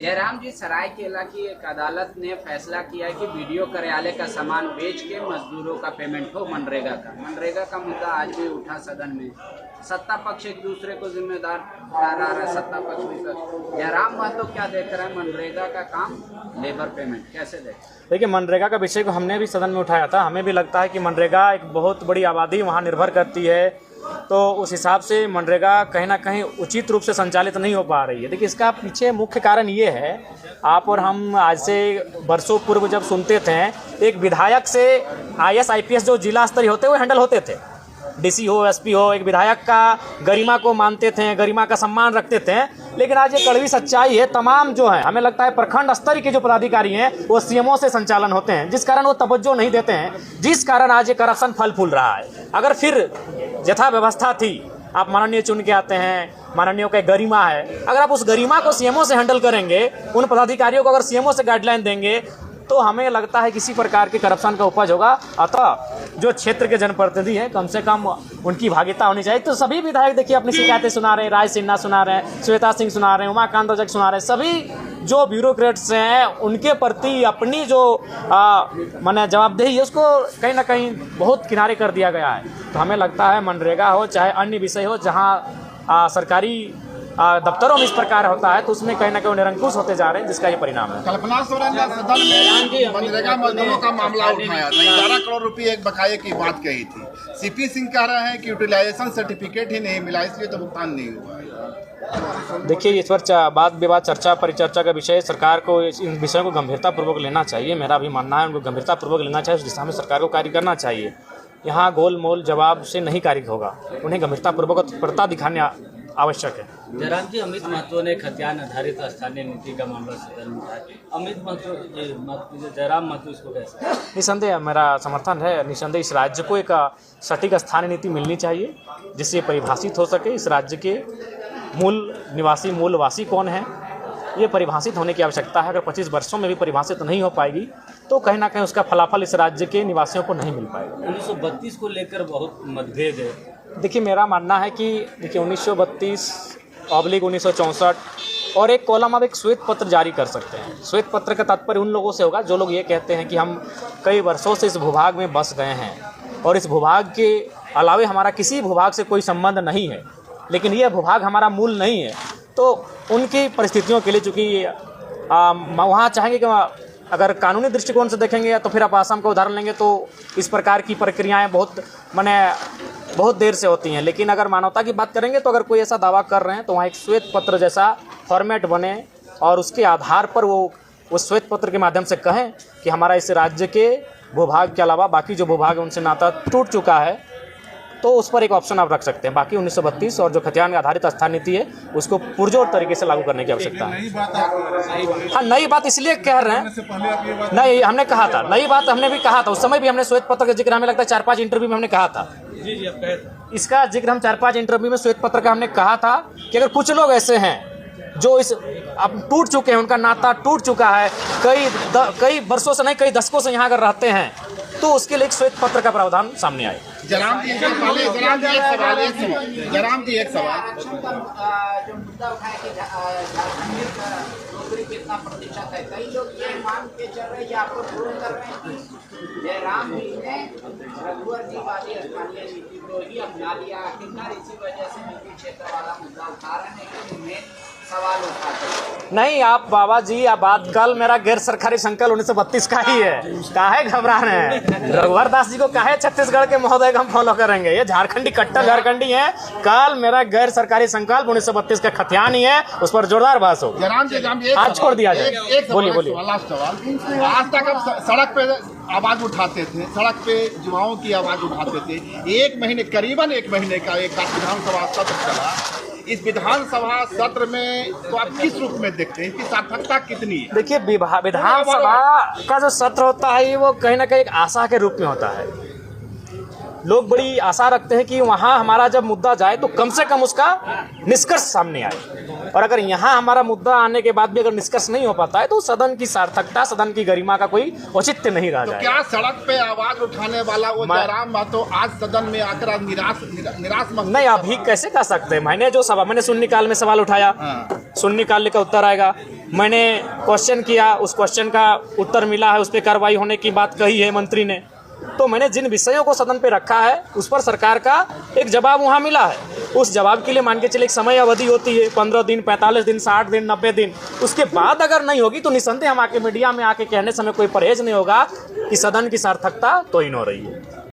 जयराम जी, सरायकेला की एक अदालत ने फैसला किया है कि बीडीओ कार्यालय का सामान बेच के मजदूरों का पेमेंट हो मनरेगा का मुद्दा आज भी उठा सदन में। सत्ता पक्ष एक दूसरे को जिम्मेदार ठहरा रहा है, सत्ता पक्ष विपक्ष। जयराम महतो क्या देख रहा है मनरेगा का काम, लेबर पेमेंट कैसे देख? देखिए, मनरेगा का विषय को हमने भी सदन में उठाया था। हमें भी लगता है कि मनरेगा एक बहुत बड़ी आबादी वहाँ निर्भर करती है, तो उस हिसाब से मनरेगा कहीं ना कहीं उचित रूप से संचालित नहीं हो पा रही है। देखिए, इसका पीछे मुख्य कारण ये है, आप और हम आज से वर्षों पूर्व जब सुनते थे, एक विधायक से IAS IPS जो जिला स्तरीय होते हुए हैंडल होते थे, DC हो SP हो, एक विधायक का गरिमा को मानते थे, गरिमा का सम्मान रखते थे। लेकिन आज ये कड़वी सच्चाई है, तमाम जो है हमें लगता है प्रखंड स्तर के जो पदाधिकारी हैं वो CMO से संचालन होते हैं, जिस कारण वो तवज्जो नहीं देते हैं, जिस कारण आज ये करप्शन फल फूल रहा है। अगर फिर यथा व्यवस्था थी, आप माननीय चुन के आते हैं, माननीयों का गरिमा है, अगर आप उस गरिमा को CMO से हैंडल करेंगे, उन पदाधिकारियों को अगर CMO से गाइडलाइन देंगे, तो हमें लगता है किसी प्रकार के करप्शन का उपज होगा। अतः जो क्षेत्र के जनप्रतिनिधि हैं, कम से कम उनकी भागीदारी होनी चाहिए। तो सभी विधायक देखिए अपनी शिकायतें सुना रहे हैं, राज सिन्हा सुना रहे हैं, श्वेता सिंह सुना रहे हैं, उमाकांत रजक सुना रहे हैं। सभी जो ब्यूरोक्रेट्स हैं उनके प्रति अपनी जो माने जवाबदेही है उसको कहीं ना कहीं बहुत किनारे कर दिया गया है। तो हमें लगता है मनरेगा हो चाहे अन्य विषय हो, जहाँ सरकारी दफ्तरों में इस प्रकार होता है, तो उसमें कहीं ना कहीं निरंकुश होते जा रहे हैं, जिसका ये परिणाम है। कल्पना सोरेन ने सदन में मनरेगा मजदूरों का मामला उठाया था, 11 करोड़ रुपए एक बकाये की बात कही थी। CP सिंह कह रहे हैं कि यूटिलाइजेशन सर्टिफिकेट ही नहीं मिला, इसलिए तो भुगतान नहीं हुआ। देखिए, इस पर वाद विवाद चर्चा परिचर्चा का विषय, सरकार को इन विषयों को गंभीरतापूर्वक लेना चाहिए। मेरा भी मानना है उनको गंभीरतापूर्वक लेना चाहिए, उस दिशा में सरकार को कार्य करना चाहिए। यहाँ गोल मोल जवाब से नहीं कार्य होगा, उन्हें गंभीरतापूर्वक तत्परता दिखाने आवश्यक है। जयराम जी, अमित महतो ने खतियान आधारित स्थानीय नीति का मामला सदन में उठाया। अमित महतो, जयराम महतो इसको कैसे? निसंदेह मेरा समर्थन है। निसंदेह इस राज्य को एक सटीक स्थानीय नीति मिलनी चाहिए, जिससे परिभाषित हो सके इस राज्य के मूलवासी कौन है, ये परिभाषित होने की आवश्यकता है। अगर 25 वर्षों में भी परिभाषित नहीं हो पाएगी, तो कहीं ना कहीं उसका फलाफल इस राज्य के निवासियों को नहीं मिल पाएगा। 1932 को लेकर बहुत मतभेद है। देखिए, मेरा मानना है कि देखिए 1932/1964 और एक कॉलम आप एक श्वेत पत्र जारी कर सकते हैं। श्वेत पत्र का तात्पर्य उन लोगों से होगा जो लोग ये कहते हैं कि हम कई वर्षों से इस भूभाग में बस गए हैं और इस भूभाग के अलावे हमारा किसी भूभाग से कोई संबंध नहीं है, लेकिन यह भूभाग हमारा मूल नहीं है। तो उनकी परिस्थितियों के लिए, चूँकि वहाँ चाहेंगे कि अगर कानूनी दृष्टिकोण से देखेंगे तो फिर आप आसाम का उदाहरण लेंगे तो इस प्रकार की प्रक्रियाएं बहुत देर से होती हैं। लेकिन अगर मानवता की बात करेंगे तो अगर कोई ऐसा दावा कर रहे हैं तो वहाँ एक श्वेत पत्र जैसा फॉर्मेट बने और उसके आधार पर वो उस श्वेत पत्र के माध्यम से कहें कि हमारा इस राज्य के भूभाग के अलावा बाकी जो भूभाग है उनसे नाता टूट चुका है, तो उस पर एक ऑप्शन आप रख सकते हैं। बाकी 1932 और जो खतियान आधारित स्थान नीति है उसको पुरजोर तरीके से लागू करने की आवश्यकता है। हाँ, नई बात इसलिए कह रहे हैं, नहीं हमने कहा था, नई बात हमने भी कहा था, उस समय भी हमने श्वेत पत्र का जिक्र हमें लगता है 4-5 इंटरव्यू में हमने कहा था। जी, अब कहे इसका जिक्र हम 4-5 इंटरव्यू में श्वेत पत्र का हमने कहा था कि अगर कुछ लोग ऐसे हैं जो इस अब टूट चुके हैं, उनका नाता टूट चुका है, कई वर्षों से नहीं कई दशकों से यहाँ अगर रहते हैं, तो उसके लिए एक श्वेत पत्र का प्रावधान सामने आए। जयराम जी एक सवाल, जो मुद्दा उठाया कि झारखंड का नौकरी कितना प्रतिशत है, कई लोग ये मान के चल रहे हैं, आपको पूर्ण कर रहे हैं कि जयराम जी ने रघुवर जी वाली स्थानीय नीति को ही अपना लिया। आखिरकार इसी वजह से नीति क्षेत्र वाला मुद्दा उठा रहे हैं कि उन्हें सवाल उठाते नहीं। आप बाबा जी, आप बात कल मेरा गैर सरकारी संकल्प 1932 का ही है, काहे घबरा रहे हैं? रघुवर दास जी को काहे छत्तीसगढ़ के महोदय का हम फॉलो करेंगे? ये झारखंडी कट्टर झारखंडी है। कल मेरा गैर सरकारी संकल्प 1932 का खतियान ही है, उस पर जोरदार बहस हो। आज छोड़ दिया जाए। बोलिए। लास्ट सवाल, आज तक आप सड़क पे आवाज उठाते थे, सड़क पे युवाओं की आवाज उठाते थे। करीबन एक महीने का एक विधानसभा सत्र चला। इस विधानसभा सत्र में तो आप किस रूप में देखते हैं, इसकी सार्थकता कितनी है? देखिए, विधानसभा का जो सत्र होता है वो कहीं ना कहीं एक आशा के रूप में होता है। लोग बड़ी आशा रखते हैं कि वहाँ हमारा जब मुद्दा जाए तो कम से कम उसका निष्कर्ष सामने आए। और अगर यहाँ हमारा मुद्दा आने के बाद भी अगर निष्कर्ष नहीं हो पाता है तो सदन की सार्थकता, सदन की गरिमा का कोई औचित्य नहीं रह तो जाएगा। क्या सड़क पे आवाज उठाने वाला वो जयराम महतो आज सदन में आकर आज निराश महसूस नहीं, अभी कैसे कर सकते हैं? मैंने जो सभा, मैंने शून्यकाल में सवाल उठाया, शून्यकाल का उत्तर आएगा। मैंने क्वेश्चन किया, उस क्वेश्चन का उत्तर मिला है, उस पर कार्रवाई होने की बात कही है मंत्री ने। तो मैंने जिन विषयों को सदन पे रखा है उस पर सरकार का एक जवाब वहाँ मिला है। उस जवाब के लिए मान के चले एक समय अवधि होती है, 15 दिन, 45 दिन, 60 दिन, 90 दिन। उसके बाद अगर नहीं होगी तो निसंदेह हम आके मीडिया में आके कहने से हमें कोई परहेज नहीं होगा कि सदन की सार्थकता तो इन हो रही है।